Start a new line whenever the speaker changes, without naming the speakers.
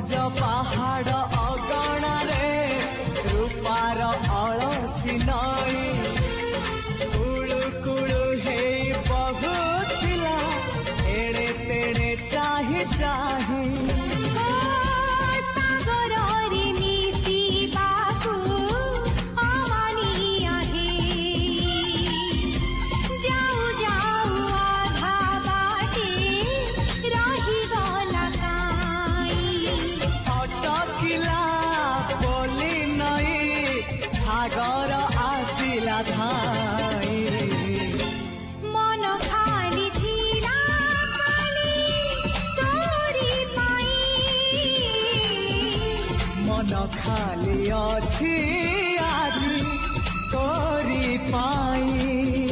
सबुज पहाड़ अगणारे रूपार अलसी नई कुळु कुळु हे बहुथिला एड़े तेड़े चाही चाही सागर आसिला धाई
मन खाली थिला खाली तोरी पाई
मन खाली अछि आज तोरी पाई।